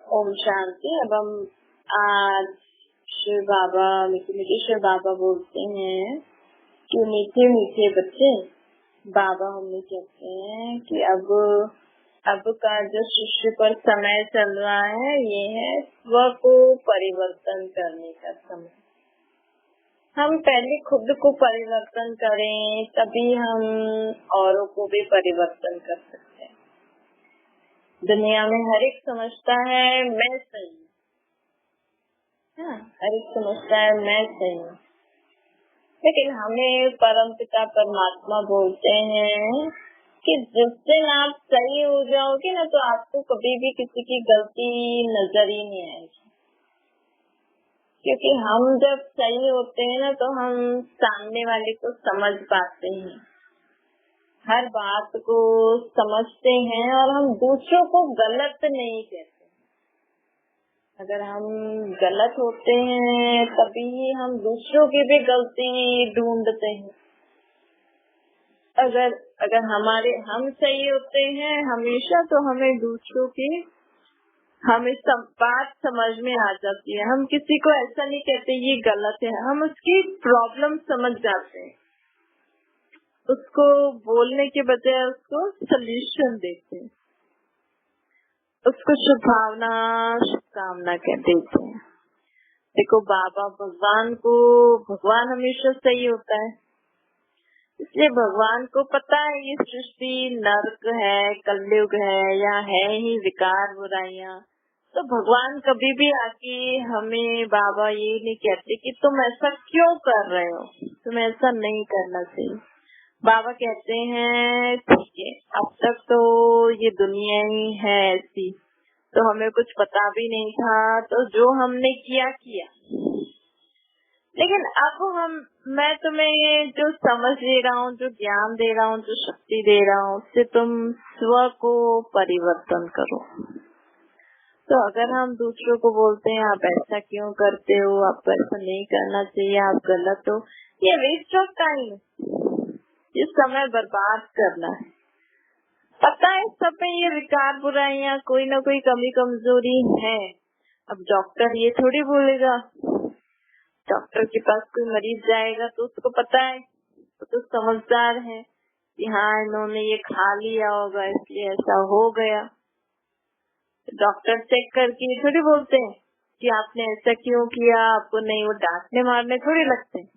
ओम शांति। अब हम आज शिव बाबा मिकेश्वर बाबा बोलते हैं कि मीठे मीठे बच्चे, बाबा हमें कहते हैं कि अब का जो शिष्य पर समय चल रहा है ये है स्व को परिवर्तन करने का समय। हम पहले खुद को परिवर्तन करें तभी हम औरों को भी परिवर्तन कर सकते हैं। दुनिया में हर एक समझता है मैं सही, हर एक समझता है मैं सही, लेकिन हमें परमपिता परमात्मा बोलते हैं कि जिस दिन आप सही हो जाओगे ना तो आपको कभी भी किसी की गलती नजर ही नहीं आएगी, क्योंकि हम जब सही होते हैं ना तो हम सामने वाले को समझ पाते हैं, हर बात को समझते हैं और हम दूसरों को गलत नहीं कहते। अगर हम गलत होते हैं तभी हम दूसरों की भी गलती ढूंढते हैं। अगर हम सही होते हैं हमेशा तो हमें दूसरों की बात समझ में आ जाती है। हम किसी को ऐसा नहीं कहते ये गलत है, हम उसकी प्रॉब्लम समझ जाते हैं, उसको बोलने के बजाय उसको सल्यूशन देते हैं, उसको शुभकामना कह देते हैं। देखो भगवान हमेशा सही होता है, इसलिए भगवान को पता है ये सृष्टि नरक है, कलयुग है, या है ही विकार बुराइयां। तो भगवान कभी भी आके हमें बाबा ये नहीं कहते कि तुम ऐसा क्यों कर रहे हो, तुम्हें ऐसा नहीं करना चाहिए। बाबा कहते हैं ठीक है, अब तक तो ये दुनिया ही है ऐसी, तो हमें कुछ पता भी नहीं था, तो जो हमने किया, लेकिन अब मैं तुम्हें जो समझ दे रहा हूँ, जो ज्ञान दे रहा हूँ, जो शक्ति दे रहा हूँ, उससे तुम स्व को परिवर्तन करो। तो अगर हम दूसरों को बोलते हैं आप ऐसा क्यों करते हो, आपको ऐसा नहीं करना चाहिए, आप गलत हो, ये वेस्ट ऑफ टाइम, ये समय बर्बाद करना है। पता है सब में ये विकार बुराइयां, कोई ना कोई कमी कमजोरी है। अब डॉक्टर ये थोड़ी बोलेगा, डॉक्टर के पास कोई मरीज जाएगा तो उसको पता है, तो समझदार है कि हाँ इन्होंने ये खा लिया होगा इसलिए ऐसा हो गया। डॉक्टर चेक करके थोड़ी बोलते हैं कि आपने ऐसा क्यों किया, आपको नहीं, वो डांटने मारने थोड़ी लगते हैं।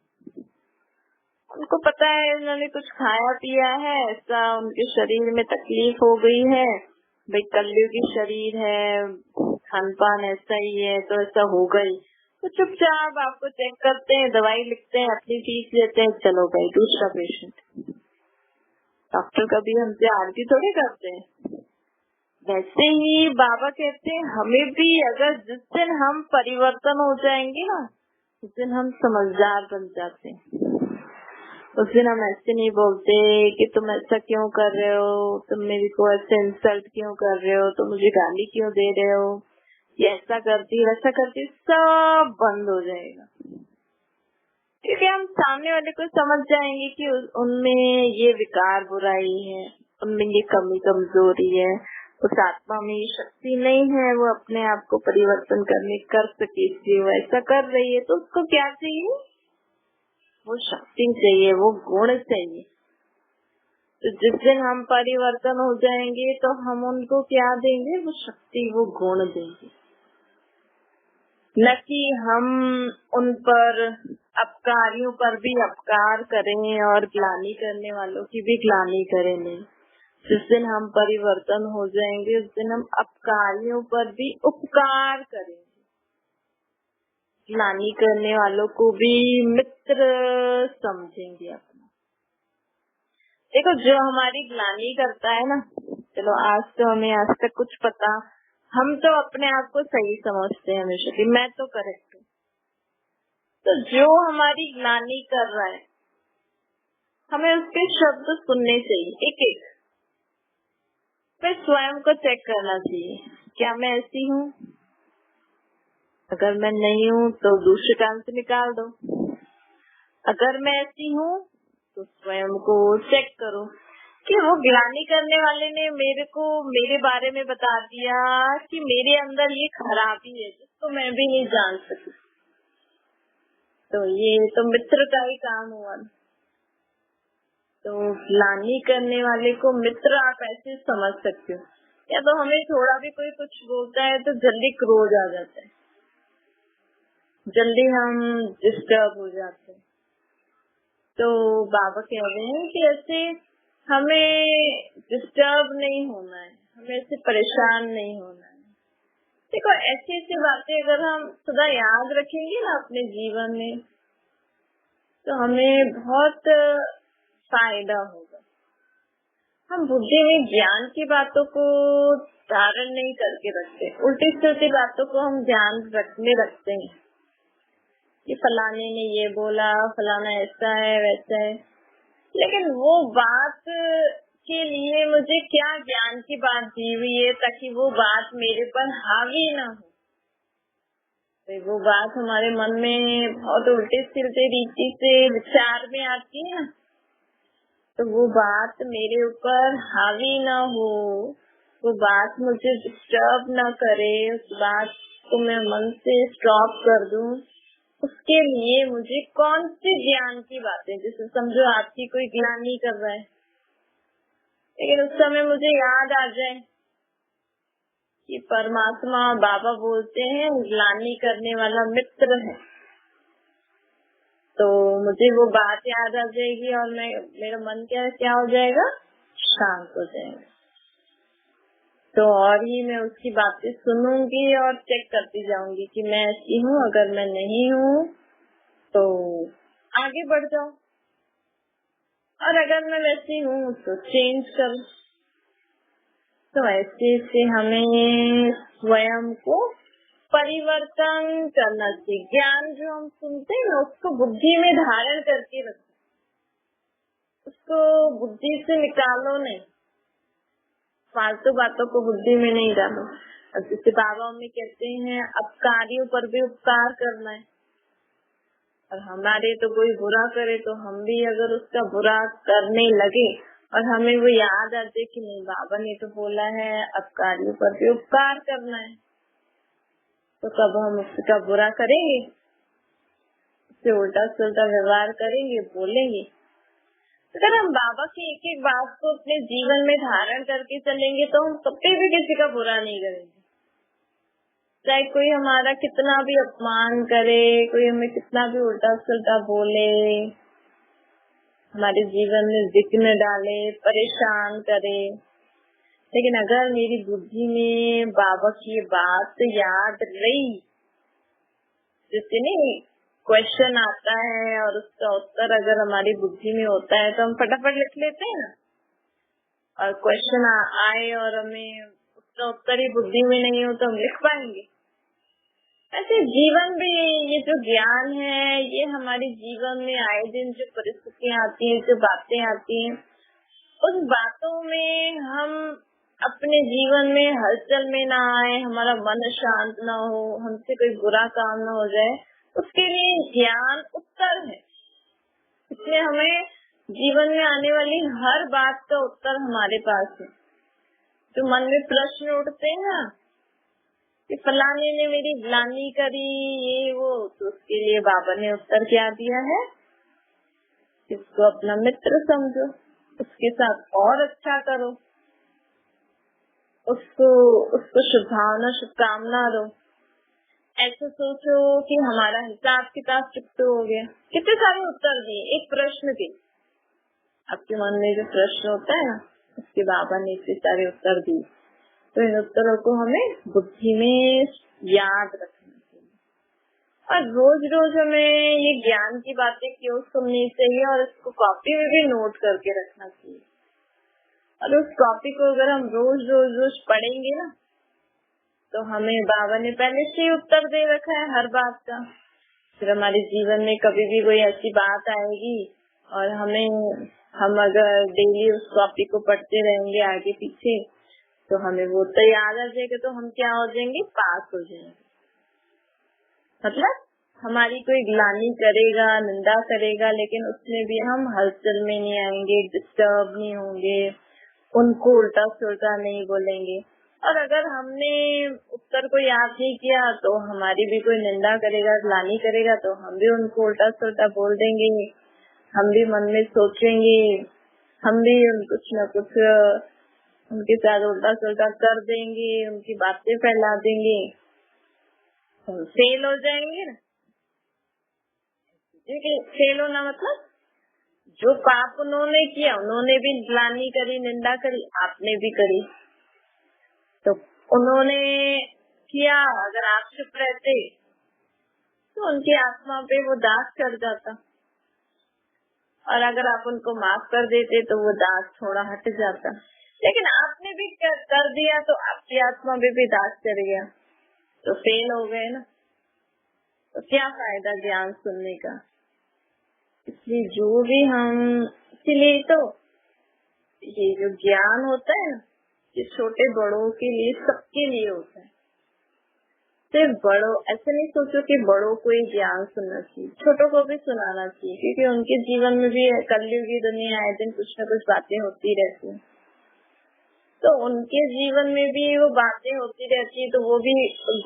उनको पता है उन्होंने कुछ खाया पिया है, ऐसा उनके शरीर में तकलीफ हो गई है, भाई कलयुगी शरीर है, खान पान ऐसा ही है तो ऐसा हो गई। तो चुपचाप आपको चेक करते हैं, दवाई लिखते हैं, अपनी फीस लेते हैं, चलो भाई दूसरा पेशेंट। डॉक्टर कभी हमसे आरती थोड़ी करते हैं। वैसे ही बाबा कहते हैं हमें भी, अगर जिस दिन हम परिवर्तन हो जाएंगे ना, उस दिन हम समझदार बन जाते हैं। उस दिन हम ऐसे नहीं बोलते कि तुम ऐसा क्यों कर रहे हो, तुम मेरे को ऐसे इंसल्ट क्यों कर रहे हो, तुम मुझे गाली क्यों दे रहे हो, ये ऐसा करती वैसा करती, सब बंद हो जाएगा। क्योंकि हम सामने वाले को समझ जाएंगे कि उनमें ये विकार बुराई है, उनमें ये कमी कमजोरी है, उस आत्मा में ये शक्ति नहीं है वो अपने आप को परिवर्तन कर सके, इसलिए वो ऐसा कर रही है। तो उसको क्या चाहिए, वो शक्ति चाहिए, वो गुण चाहिए। तो जिस दिन हम परिवर्तन हो जाएंगे तो हम उनको क्या देंगे, वो शक्ति, वो गुण देंगे, न कि हम उन पर अपकारियों पर भी अपकार करें और ग्लानि करने वालों की भी ग्लानि करें। नहीं, जिस दिन हम परिवर्तन हो जाएंगे उस दिन हम अपकारियों पर भी उपकार करेंगे, ग्लानि करने वालों को भी मित्र समझेंगे अपना। देखो जो हमारी ग्लानि करता है ना, चलो आज तो हमें आज तक कुछ पता, हम तो अपने आप को सही समझते हैं हमेशा कि मैं तो करेक्ट हूँ। तो जो हमारी ग्लानि कर रहा है हमें उसके शब्द सुनने चाहिए, एक एक। फिर स्वयं को चेक करना चाहिए, क्या मैं ऐसी हूँ? अगर मैं नहीं हूँ तो दूसरे कान से निकाल दो। अगर मैं ऐसी हूँ तो स्वयं को चेक करो, कि वो ग्लानि करने वाले ने मेरे को मेरे बारे में बता दिया कि मेरे अंदर ये खराबी है जिसको मैं भी नहीं जान सकी। तो ये तो मित्र का ही काम हुआ। तो ग्लानि करने वाले को मित्र आप ऐसे समझ सकते हो। या तो हमें थोड़ा भी कोई कुछ बोलता है तो जल्दी क्रोध आ जाता है, जल्दी हम डिस्टर्ब हो जाते हैं। तो बाबा कह रहे हैं कि ऐसे हमें डिस्टर्ब नहीं होना है, हमें ऐसे परेशान नहीं होना है। देखो ऐसी ऐसी बातें अगर हम सदा याद रखेंगे ना अपने जीवन में तो हमें बहुत फायदा होगा। हम बुद्धि में ज्ञान की बातों को धारण नहीं करके रखते, उल्टी सुलटी बातों को हम ध्यान रखते हैं कि फलाने ने ये बोला, फलाना ऐसा है वैसा है, लेकिन वो बात के लिए मुझे क्या ज्ञान की बात दी हुई है ताकि वो बात मेरे पर हावी ना हो। तो वो बात हमारे मन में बहुत उल्टे सिलते रीति से विचार में आती है ना, तो वो बात मेरे ऊपर हावी ना हो, वो बात मुझे डिस्टर्ब ना करे, उस बात को मैं मन से स्टॉप कर दूं। उसके लिए मुझे कौन सी ज्ञान की बातें, जैसे समझो आपकी कोई ग्लानि कर रहा है, लेकिन उस समय मुझे याद आ जाए कि परमात्मा बाबा बोलते हैं ग्लानि करने वाला मित्र है, तो मुझे वो बात याद आ जाएगी और मेरा मन क्या हो जाएगा, शांत हो जाएगा। तो और ही मैं उसकी बातें सुनूंगी और चेक करती जाऊंगी कि मैं ऐसी हूँ, अगर मैं नहीं हूँ तो आगे बढ़ जाऊं, और अगर मैं वैसी हूँ तो चेंज करूं। तो ऐसे से हमें स्वयं को परिवर्तन करना चाहिए। ज्ञान जो हम सुनते हैं ना उसको बुद्धि में धारण करके रखो, उसको बुद्धि से निकालो नहीं, फालतू बातों को बुद्धि में नहीं डालो। अब जैसे बाबा मम्मी कहते हैं अपकारियों पर भी उपकार करना है, और हमारे तो कोई बुरा करे तो हम भी अगर उसका बुरा करने लगे और हमें वो याद आते कि नहीं बाबा ने तो बोला है अपकारियों पर भी उपकार करना है, तो कब हम उसका बुरा करेंगे, उससे उल्टा सुल्टा व्यवहार करेंगे, बोलेंगे। अगर हम बाबा की एक एक बात को अपने जीवन में धारण करके चलेंगे तो हम कभी भी किसी का बुरा नहीं करेंगे, चाहे कोई हमारा कितना भी अपमान करे, कोई हमें कितना भी उल्टा सुल्टा बोले, हमारे जीवन में विघ्न डाले, परेशान करे, लेकिन अगर मेरी बुद्धि में बाबा की बात याद रही, जैसे नहीं क्वेश्चन आता है और उसका उत्तर अगर हमारी बुद्धि में होता है तो हम फटाफट लिख लेते हैं ना, और क्वेश्चन आए और हमें उसका उत्तर ही बुद्धि में नहीं हो तो हम लिख पाएंगे। ऐसे जीवन में ये जो ज्ञान है ये हमारे जीवन में आए दिन जो परिस्थितियाँ आती हैं, जो बातें आती हैं, उस बातों में हम अपने जीवन में हलचल में ना आए, हमारा मन शांत ना हो, हमसे कोई बुरा काम ना हो जाए, उसके लिए ज्ञान उत्तर है। इसलिए हमें जीवन में आने वाली हर बात का उत्तर हमारे पास है। जो मन में प्रश्न उठते हैं ना कि फलाने ने मेरी ग्लानि करी ये वो, तो उसके लिए बाबा ने उत्तर क्या दिया है, इसको अपना मित्र समझो, उसके साथ और अच्छा करो, उसको शुभभावना शुभकामना दो। ऐसे सोचो कि हमारा हिसाब किताब चुकता हो गया। कितने सारे उत्तर दिए एक प्रश्न के, आपके मन में जो प्रश्न होता है ना उसके बाबा ने इतने सारे उत्तर दिए। तो इन उत्तरों को हमें बुद्धि में याद रखना चाहिए, और रोज रोज हमें ये ज्ञान की बातें क्यों सुननी चाहिए, और इसको कॉपी में भी नोट करके रखना चाहिए। और उस कॉपी को अगर हम रोज रोज पढ़ेंगे ना तो हमें बाबा ने पहले से ही उत्तर दे रखा है हर बात का। फिर हमारे जीवन में कभी भी कोई ऐसी बात आएगी और हम अगर डेली उस कॉपी को पढ़ते रहेंगे आगे पीछे, तो हमें वो तो याद आ जाएगा, तो हम क्या हो जाएंगे, पास हो जाएंगे। मतलब हमारी कोई ग्लानि करेगा, निंदा करेगा, लेकिन उसमें भी हम हलचल में नहीं आएंगे, डिस्टर्ब नहीं होंगे, उनको उल्टा सुल्टा नहीं बोलेंगे। और अगर हमने उत्तर को याद नहीं किया तो हमारी भी कोई निंदा करेगा, ग्लानि करेगा तो हम भी उनको उल्टा सुल्टा बोल देंगे, हम भी मन में सोचेंगे, हम भी कुछ न कुछ उनके साथ उल्टा सुल्टा कर देंगे, उनकी बातें फैला देंगे, हम फेल हो जाएंगे ना। फेल होना मतलब जो पाप उन्होंने किया, उन्होंने भी ग्लानि करी, निंदा करी, आपने भी करी, तो उन्होंने किया, अगर आप चुप रहते तो उनकी आत्मा पे वो दाग चढ़ जाता, और अगर आप उनको माफ कर देते तो वो दाग थोड़ा हट जाता। लेकिन आपने भी कर दिया तो आपकी आत्मा पे भी दाग चढ़ गया, तो फेल हो गए ना। तो क्या फायदा ज्ञान सुनने का। इसलिए जो भी हम, इसलिए तो ये जो ज्ञान होता है ना, ये छोटे बड़ों के लिए, सबके लिए होता है। सिर्फ बड़ों, ऐसे नहीं सोचो कि बड़ों को ही ज्ञान सुनना चाहिए, छोटों को भी सुनाना चाहिए, क्योंकि उनके जीवन में भी कलयुगी दुनिया आए दिन कुछ न कुछ बातें होती रहती हैं, तो उनके जीवन में भी वो बातें होती रहती है, तो वो भी,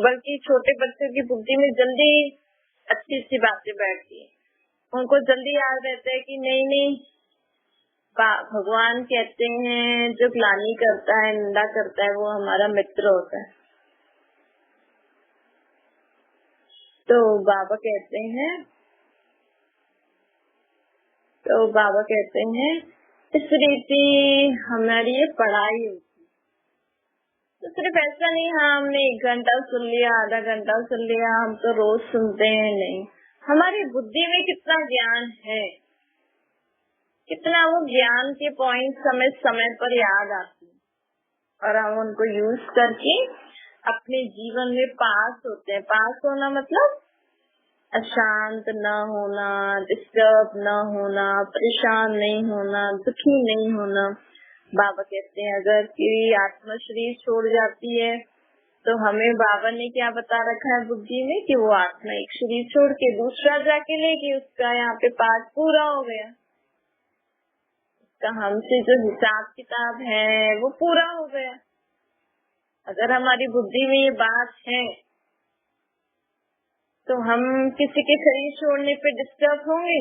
बल्कि छोटे बच्चों की बुद्धि में जल्दी अच्छी अच्छी बातें बैठती है, उनको जल्दी याद रहता है कि नहीं नहीं, भगवान कहते हैं जो ग्लानि करता है, निंदा करता है, वो हमारा मित्र होता है। तो बाबा कहते हैं इस रीति हमारी ये पढ़ाई होती, तो सिर्फ ऐसा नहीं हाँ हमने 1 घंटा सुन लिया, आधा घंटा सुन लिया, हम तो रोज सुनते हैं, नहीं, हमारी बुद्धि में कितना ज्ञान है, कितना वो ज्ञान के पॉइंट समय समय पर याद आती है, और हम उनको यूज करके अपने जीवन में पास होते हैं। पास होना मतलब अशांत न होना, डिस्टर्ब न होना, परेशान नहीं होना, दुखी नहीं होना। बाबा कहते हैं अगर कोई आत्मा शरीर छोड़ जाती है तो हमें बाबा ने क्या बता रखा है बुद्धि में, कि वो आत्मा एक शरीर छोड़ के दूसरा जाके लेगी, उसका यहाँ पे पाठ पूरा हो गया, हमसे जो हिसाब किताब है वो पूरा हो गया। अगर हमारी बुद्धि में ये बात है तो हम किसी के शरीर छोड़ने पे डिस्टर्ब होंगे,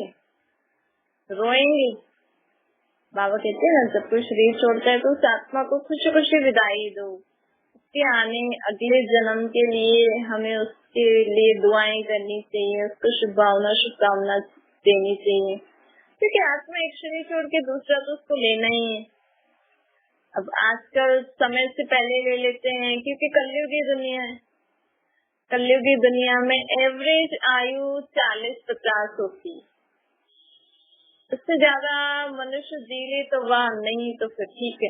रोएंगे। बाबा कहते हैं ना, जब कोई शरीर छोड़ता है तो उस आत्मा को खुशी खुशी विदाई दो, उसके आने अगले जन्म के लिए हमें उसके लिए दुआएं करनी चाहिए, उसको शुभ भावना शुभकामना देनी चाहिए, क्योंकि आत्मा एक शरीर छोड़ के दूसरा तो उसको लेना ही है। अब आजकल समय से पहले ले लेते हैं क्योंकि कलयुगी दुनिया है, कलयुगी दुनिया में एवरेज आयु 40-50 होती है, उससे ज्यादा मनुष्य जी ले तो वाह, नहीं तो फिर ठीक है।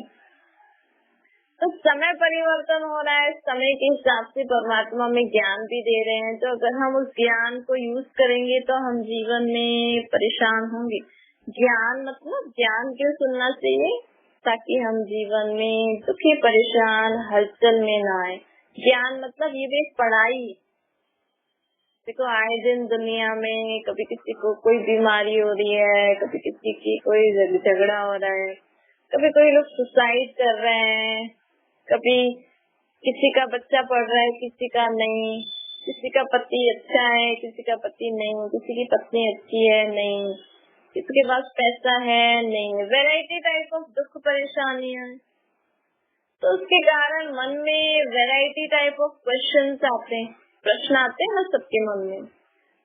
तो समय परिवर्तन हो रहा है, समय के हिसाब से परमात्मा में ज्ञान भी दे रहे हैं, तो अगर हम उस ज्ञान को यूज करेंगे तो हम जीवन में परेशान होंगे। ज्ञान मतलब ज्ञान क्यों सुनना चाहिए, ताकि हम जीवन में दुखी परेशान हलचल में न आए। ज्ञान मतलब ये भी एक पढ़ाई। देखो आए दिन दुनिया में कभी किसी को कोई बीमारी हो रही है, कभी किसी की कोई झगड़ा हो रहा है, कभी कोई लोग सुसाइड कर रहे हैं, कभी किसी का बच्चा पढ़ रहा है, किसी का नहीं, किसी का पति अच्छा है, किसी का पति नहीं, किसी की पत्नी अच्छी है नहीं, किसी के पास पैसा है नहीं, वैरायटी टाइप ऑफ दुख परेशानियां। तो उसके कारण मन में वैरायटी टाइप ऑफ क्वेश्चंस आते हैं, प्रश्न आते हैं ना सबके मन में,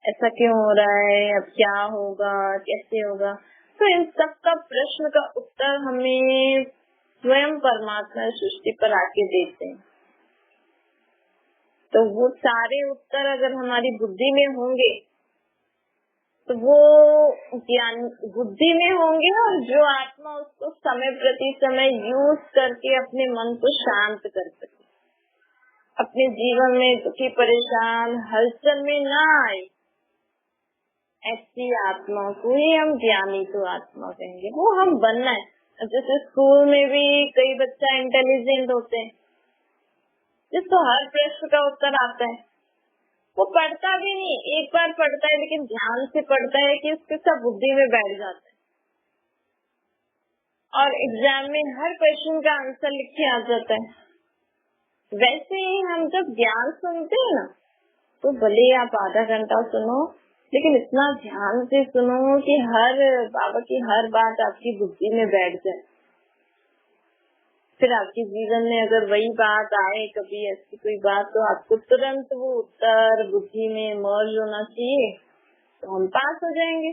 ऐसा क्यों हो रहा है, अब क्या होगा, कैसे होगा। तो इन सब का प्रश्न का उत्तर हमें स्वयं परमात्मा सृष्टि पर आके देते हैं। तो वो सारे उत्तर अगर हमारी बुद्धि में होंगे तो वो ज्ञान बुद्धि में होंगे, और जो आत्मा उसको समय प्रति समय यूज करके अपने मन को शांत कर सके, अपने जीवन में दुखी परेशान हलचल में ना आए, ऐसी आत्मा को ही हम ज्ञानी तो आत्मा कहेंगे। वो हम बनना है। जैसे स्कूल में भी कई बच्चा इंटेलिजेंट होते हैं जिसको हर प्रश्न का उत्तर आता है, वो पढ़ता भी नहीं, एक बार पढ़ता है लेकिन ध्यान से पढ़ता है कि उसके सब बुद्धि में बैठ जाता है और एग्जाम में हर क्वेश्चन का आंसर लिख के आ जाता है। वैसे ही हम जब ज्ञान सुनते हैं ना, तो भले आप आधा घंटा सुनो, लेकिन इतना ध्यान से सुनो कि हर बाबा की हर बात आपकी बुद्धि में बैठ जाए। फिर आपके जीवन में अगर वही बात आए, कभी ऐसी कोई बात, तो आपको तुरंत वो उत्तर बुद्धि में मर्ज होना चाहिए, तो हम पास हो जाएंगे।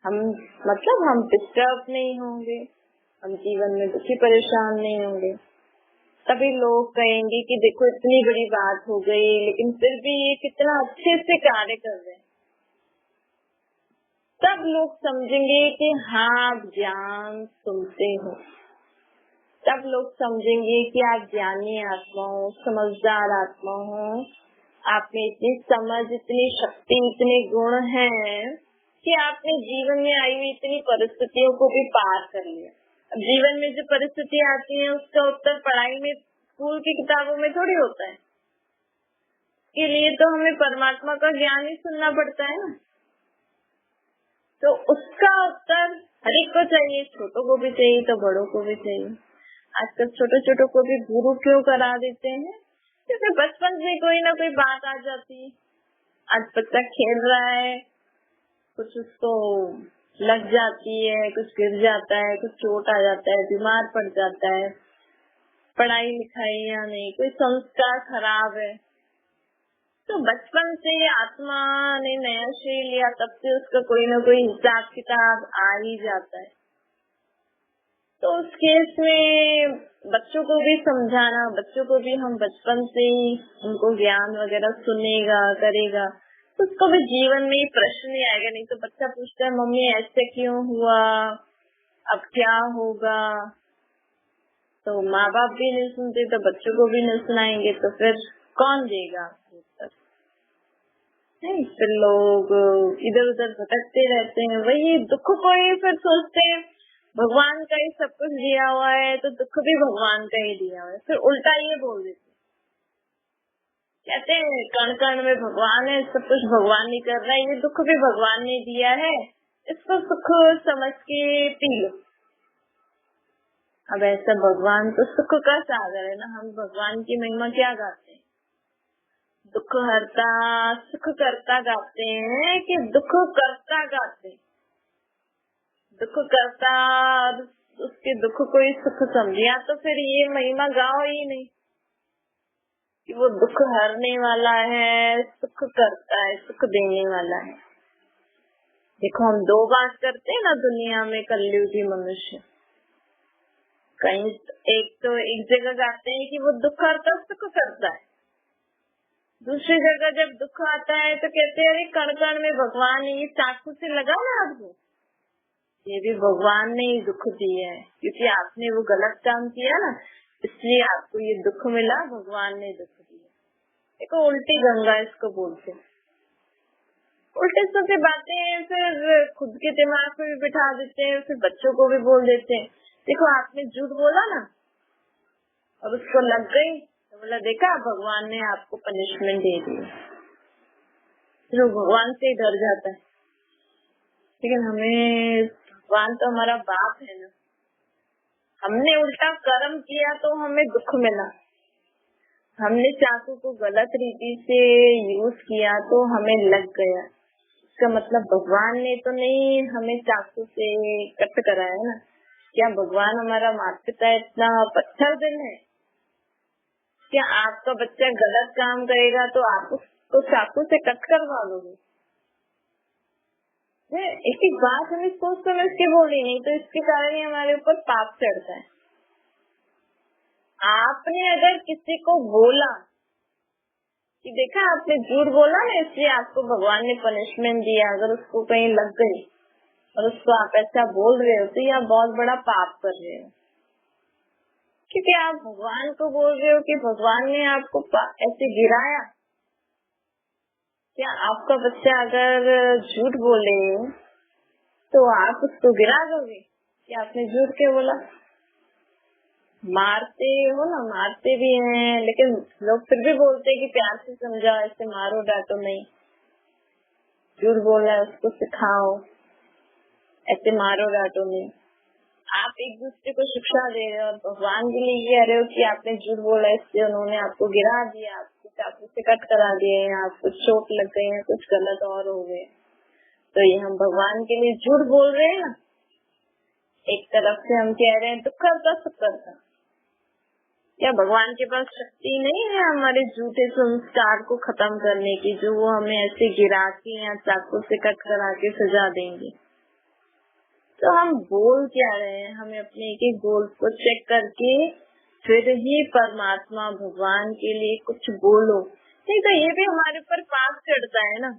हम डिस्टर्ब नहीं होंगे, हम जीवन में दुखी परेशान नहीं होंगे। तभी लोग कहेंगे कि देखो इतनी बड़ी बात हो गई, लेकिन फिर भी ये कितना अच्छे से कार्य कर रहे हैं। तब लोग समझेंगे कि हाँ आप ज्ञान सुनते हो, तब लोग समझेंगे कि आप ज्ञानी आत्मा हो, समझदार आत्मा हो, आप में इतनी समझ, इतनी शक्ति, इतने गुण हैं कि आपने जीवन में आई हुई इतनी परिस्थितियों को भी पार कर लिया। अब जीवन में जो परिस्थिति आती है उसका उत्तर पढ़ाई में, स्कूल की किताबों में थोड़ी होता है। के लिए तो हमें परमात्मा का ज्ञान ही सुनना पड़ता है ना। तो उसका उत्तर हर एक को चाहिए, छोटों को भी चाहिए तो बड़ों को भी चाहिए। आजकल छोटे छोटों को भी गुरु क्यों करा देते हैं? क्योंकि बचपन से कोई ना कोई बात आ जाती है। आज बच्चा खेल रहा है, कुछ उसको लग जाती है, कुछ गिर जाता है, कुछ चोट आ जाता है, बीमार पड़ जाता है, पढ़ाई लिखाई या नहीं, कोई संस्कार खराब है, तो बचपन से आत्मा ने नया शरीर लिया, तब से उसका कोई ना कोई हिसाब किताब आ ही जाता है। तो उस केस में बच्चों को भी समझाना, बच्चों को भी हम बचपन से ही उनको ज्ञान वगैरह सुनेगा करेगा, तो उसको भी जीवन में प्रश्न नहीं आएगा। नहीं तो बच्चा पूछता है मम्मी ऐसे क्यों हुआ, अब क्या होगा, तो माँ बाप भी नहीं सुनते तो बच्चों को भी नहीं सुनाएंगे, तो फिर कौन देगा उत्तर? नहीं, फिर लोग इधर उधर भटकते रहते हैं, वही दुख को ही फिर सोचते हैं भगवान का ही सब कुछ दिया हुआ है, तो दुख भी भगवान का ही दिया हुआ है। फिर उल्टा ये बोल देते, कहते हैं कण कण में भगवान है, सब कुछ भगवान ही कर रहा है, ये दुख भी भगवान ने दिया है, इसको सुख समझ के पी लो। अब ऐसा, भगवान तो सुख का सागर है ना, हम भगवान की महिमा क्या गाते हैं? दुख हरता सुख करता गाते हैं कि दुख करता गाते हैं? दुख करता उसके दुख को ही सुख समझिया, तो फिर ये महिमा गाओ ही नहीं कि वो दुख हरने वाला है, सुख करता है, सुख देने वाला है। देखो हम दो बात करते हैं ना दुनिया में, कलयुगी मनुष्य, कहीं एक जगह गाते हैं कि वो दुख हरता सुख करता है, दूसरी जगह जब दुख आता है तो कहते हैं अरे कण कण में भगवान है, ये चाकू से लगा ना आपको, ये भी भगवान ने ही दुख दिया है, क्योंकि आपने वो गलत काम किया ना, इसलिए आपको ये दुख मिला, भगवान ने दुख दिया। देखो उल्टी गंगा इसको बोलते, उल्टे सुल्टे बातें फिर खुद के दिमाग पे भी बिठा देते हैं, फिर बच्चों को भी बोल देते हैं। देखो आपने झूठ बोला ना और उसको लग गई, तो बोला देखा भगवान ने आपको पनिशमेंट दे दी, फिर वो भगवान से डर जाता है। लेकिन हमें, भगवान तो हमारा बाप है ना, हमने उल्टा कर्म किया तो हमें दुख मिला, हमने चाकू को गलत रीति से यूज किया तो हमें लग गया, इसका मतलब भगवान ने तो नहीं हमें चाकू से कट कराया ना। क्या भगवान हमारा माता पिता इतना पत्थर दिल है? क्या आपका बच्चा गलत काम करेगा तो आप उसको चाकू से कट करवा दोगे? एक एक बात हमें सोच समझ के बोली, नहीं तो इसके कारण ही हमारे ऊपर पाप चढ़ता है। आपने अगर किसी को बोला कि देखा आपने झूठ बोला ना, इसलिए आपको भगवान ने पनिशमेंट दिया, अगर उसको कहीं लग गई और उसको आप ऐसा बोल रहे हो तो ये आप बहुत बड़ा पाप कर रहे हो, क्योंकि आप भगवान को बोल रहे हो कि भगवान ने आपको ऐसे गिराया। क्या आपका बच्चा अगर झूठ बोले तो आप उसको गिरा दोगे कि आपने झूठ क्यों बोला? मारते हो ना, मारते भी हैं, लेकिन लोग फिर भी बोलते हैं कि प्यार से समझाओ, ऐसे मारो डांटो नहीं। झूठ बोलना है उसको सिखाओ, ऐसे मारो डांटो नहीं। आप एक दूसरे को शिक्षा दे रहे हो और भगवान के लिए ये कह रहे हो कि आपने झूठ बोला, इससे उन्होंने आपको गिरा दिया, आपको चाकू से कट करा दिए, आपको चोट लग गई है, कुछ गलत और हो गए, तो ये हम भगवान के लिए झूठ बोल रहे हैं ना। एक तरफ से हम कह रहे हैं दुख करता सुख करता, क्या भगवान के पास शक्ति नहीं है हमारे झूठे संस्कार को खत्म करने की, जो वो हमें ऐसे गिरा के या चाकू से कट करा के सजा देंगे। तो हम बोल क्या रहे हैं, हमें अपने एक एक गोल को चेक करके फिर ही परमात्मा भगवान के लिए कुछ बोलो, नहीं तो ये भी हमारे ऊपर पाप चढ़ता है ना।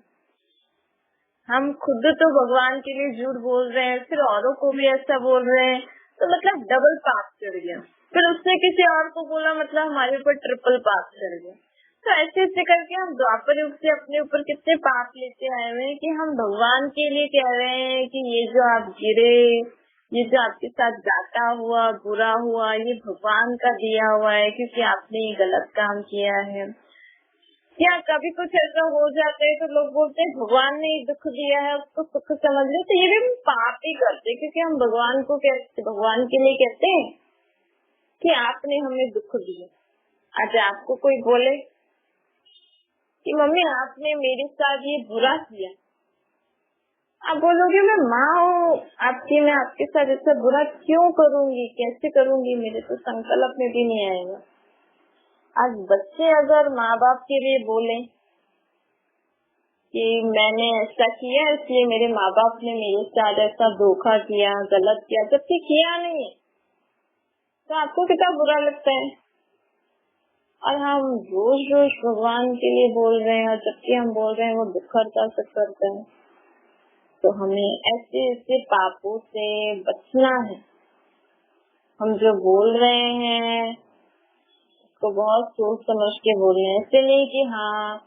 हम खुद तो भगवान के लिए झूठ बोल रहे हैं, फिर औरों को भी ऐसा बोल रहे हैं, तो मतलब डबल पाप चढ़ गया। फिर उसने किसी और को बोला, मतलब हमारे ऊपर ट्रिपल पाप चढ़ गया। तो ऐसे ऐसे करके हम द्वापर युग से अपने ऊपर कितने पाप लेते आए हुए हैं कि हम भगवान के लिए कह रहे हैं कि ये जो आप गिरे, ये जो आपके साथ घाटा हुआ, बुरा हुआ, ये भगवान का दिया हुआ है, क्योंकि आपने ये गलत काम किया है। या कभी कुछ ऐसा हो जाता है तो लोग बोलते हैं भगवान ने दुख दिया है, उसको सुख समझ ले, तो ये भी हम पाप ही करते, क्योंकि हम भगवान को कहते, भगवान के लिए कहते हैं कि आपने हमें दुख दिया। आज आपको कोई बोले कि मम्मी आपने मेरे साथ ये बुरा किया, आप बोलोगे मैं माँ हूँ आपकी, मैं आपके साथ ऐसा बुरा क्यों करूँगी, कैसे करूँगी, मेरे तो संकल्प में भी नहीं आएगा। आज बच्चे अगर माँ बाप के लिए बोले कि मैंने ऐसा किया इसलिए मेरे माँ बाप ने मेरे साथ ऐसा धोखा किया, गलत किया, जबकि किया नहीं है, तो आपको कितना बुरा लगता है। और हम रोज रोज भगवान के लिए बोल रहे हैं, और जबकि हम बोल रहे हैं वो दुख करता सुख करता है। तो हमें ऐसे ऐसे पापों से बचना है। हम जो बोल रहे हैं उसको बहुत सोच समझ के बोल रहे हैं, ऐसे नहीं कि हाँ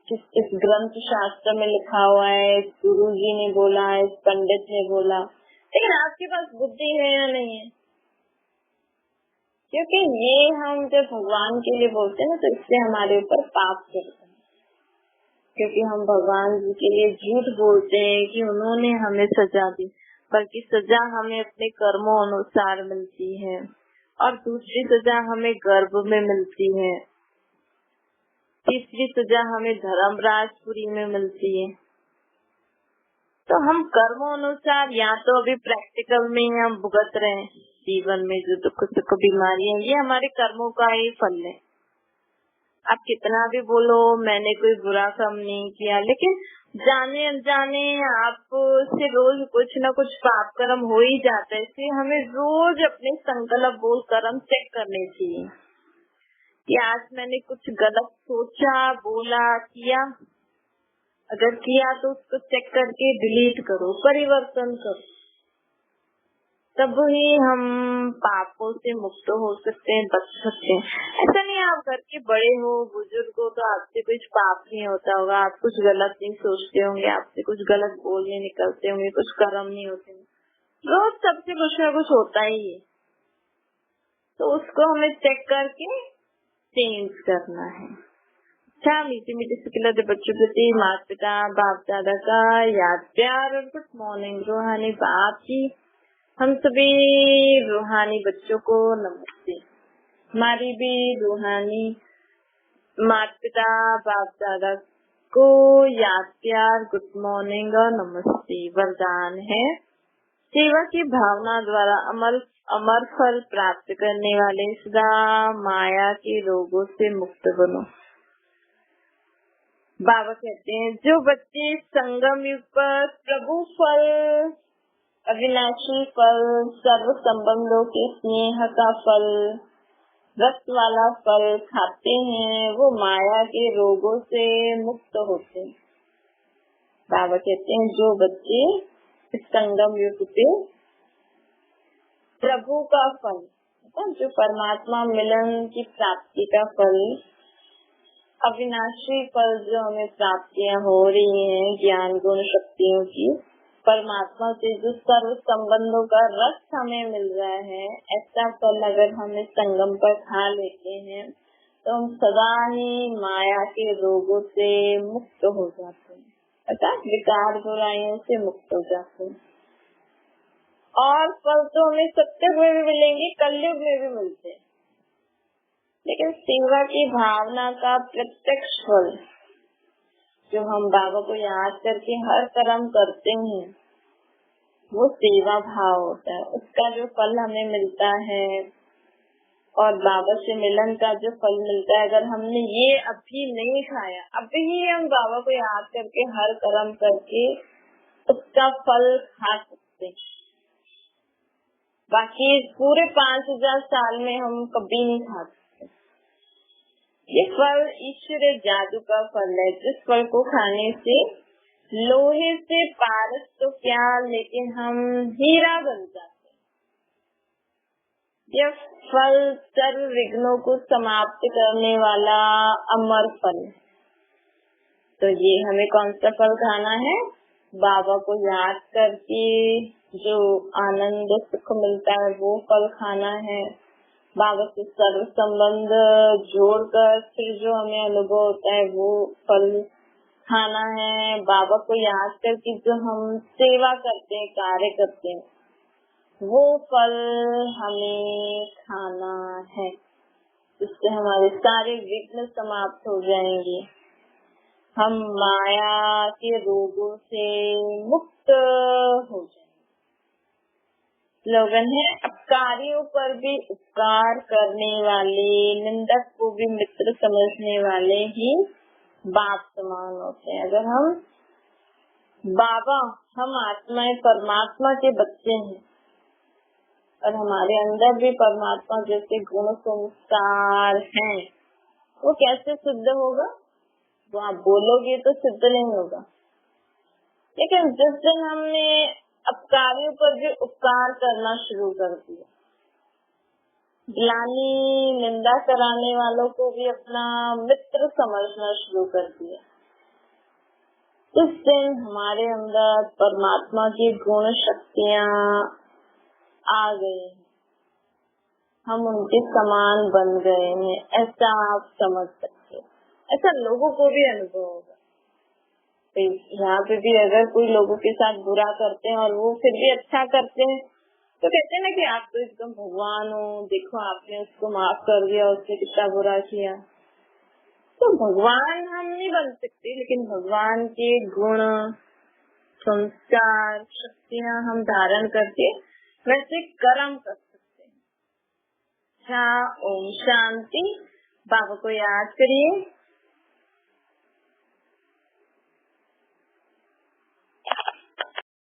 इस ग्रंथ शास्त्र में लिखा हुआ है, इस गुरु जी ने बोला, इस पंडित ने बोला, लेकिन आपके पास बुद्धि है या नहीं है। क्योंकि ये हम जब भगवान के लिए बोलते हैं ना, तो इससे हमारे ऊपर पाप चढ़ता है, क्योंकि हम भगवान जी के लिए झूठ बोलते हैं कि उन्होंने हमें सजा दी, बल्कि सजा हमें अपने कर्मों अनुसार मिलती है, और दूसरी सजा हमें गर्भ में मिलती है, तीसरी सजा हमें धर्मराजपुरी में मिलती है। तो हम कर्मों अनुसार, या तो अभी प्रैक्टिकल में हम भुगत रहे हैं, जीवन में जो दुख सुख बीमारियां, ये हमारे कर्मों का ही फल है। आप कितना भी बोलो मैंने कोई बुरा काम नहीं किया, लेकिन जाने अनजाने आप से रोज कुछ न कुछ पाप कर्म हो ही जाता है। इसलिए हमें रोज अपने संकल्प बोल कर्म चेक करने चाहिए कि आज मैंने कुछ गलत सोचा, बोला, किया। अगर किया तो उसको चेक करके डिलीट करो, परिवर्तन करो, तब ही हम पापों से मुक्त हो सकते हैं, बच सकते हैं। ऐसा नहीं आप घर के बड़े हो, बुजुर्ग हो, तो आपसे कुछ पाप नहीं होता होगा, आप कुछ गलत नहीं सोचते होंगे, आपसे कुछ गलत बोलने निकलते होंगे, कुछ कर्म नहीं होते होंगे। रोज सबसे कुछ न कुछ होता ही है, तो उसको हमें चेक करके चेंज करना है। अच्छा, मीठी मीठी सिखलाते बच्चों प्रति माता पिता बाप दादा का याद प्यार और गुड मॉर्निंग। रूहानी बाप की हम सभी रूहानी बच्चों को नमस्ते। हमारी भी रूहानी माता पिता बाप दादा को याद प्यार गुड मॉर्निंग और नमस्ते। वरदान है, सेवा की भावना द्वारा अमर फल प्राप्त करने वाले सदा माया के रोगों से मुक्त बनो। बाबा कहते हैं, जो बच्चे संगम युग पर प्रभु फल, अविनाशी फल, सर्व संबंधों के स्नेह का फल, रक्त वाला फल खाते हैं, वो माया के रोगों से मुक्त होते हैं। बाबा कहते हैं, जो बच्चे इस संगम युग पे प्रभु का फल, जो परमात्मा मिलन की प्राप्ति का फल, अविनाशी फल जो हमें प्राप्तियां हो रही हैं ज्ञान गुण शक्तियों की, परमात्मा से जो सर्व संबंधों का रस हमें मिल रहा है, ऐसा फल अगर हम इस संगम पर खा लेते हैं तो हम सदा ही माया के रोगों से मुक्त हो जाते हैं, अर्थात विकार बुराइयों से मुक्त हो जाते हैं। और फल तो हमें सत्युग में भी मिलेंगे, कलयुग में भी मिलते हैं, लेकिन सेवा की भावना का प्रत्यक्ष फल जो हम बाबा को याद करके हर कर्म करते हैं वो सेवा भाव होता है। उसका जो फल हमें मिलता है और बाबा से मिलन का जो फल मिलता है, अगर हमने ये अभी नहीं खाया, अभी ही हम बाबा को याद करके हर कर्म करके उसका फल खा सकते हैं। बाकी पूरे 5000 साल में हम कभी नहीं खा सकते। ये फल ईश्वरीय जादू का फल है, जिस फल को खाने से लोहे से पारस तो क्या, लेकिन हम हीरा बन जाते हैं। यह फल सर्व विघ्नों को समाप्त करने वाला अमर फल है। तो ये हमें कौन सा फल खाना है? बाबा को याद करके जो आनंद सुख मिलता है वो फल खाना है। बाबा से सर्व संबंध जोड़कर फिर जो हमें अनुभव होता है वो फल खाना है। बाबा को याद करके जो हम सेवा करते हैं, कार्य करते हैं, वो फल हमें खाना है, जिससे हमारे सारे विघ्न समाप्त हो जाएंगे, हम माया के रोगों से मुक्त हो जाएंगे। स्लोगन है, अपकारियों पर भी उपकार करने वाले, निंदक को भी मित्र समझने वाले ही बाप समान होते हैं। अगर हम बाबा, हम आत्माएं परमात्मा के बच्चे हैं और हमारे अंदर भी परमात्मा जैसे गुण संस्कार हैं, वो कैसे सिद्ध होगा? वो आप बोलोगे तो सिद्ध नहीं होगा। लेकिन जिस दिन हमने अपकारियों पर भी उपकार करना शुरू कर दिया, ग्लानि निंदा कराने वालों को भी अपना मित्र समझना शुरू कर दिया, उस दिन हमारे अंदर परमात्मा की गुण शक्तियाँ आ गई, हम उनके समान बन गए हैं, ऐसा आप समझ सकते हो। ऐसा लोगों को भी अनुभव होगा। यहाँ पे भी अगर कोई लोगों के साथ बुरा करते हैं और वो फिर भी अच्छा करते हैं तो कहते हैं ना कि आप तो एकदम भगवान हो, देखो आपने उसको माफ कर दिया, उसने कितना बुरा किया। तो भगवान हम नहीं बन सकते, लेकिन भगवान के गुण संस्कार शक्तियाँ हम धारण करके वैसे कर्म कर सकते हैं। ओम शांति। बाबा को याद करिए।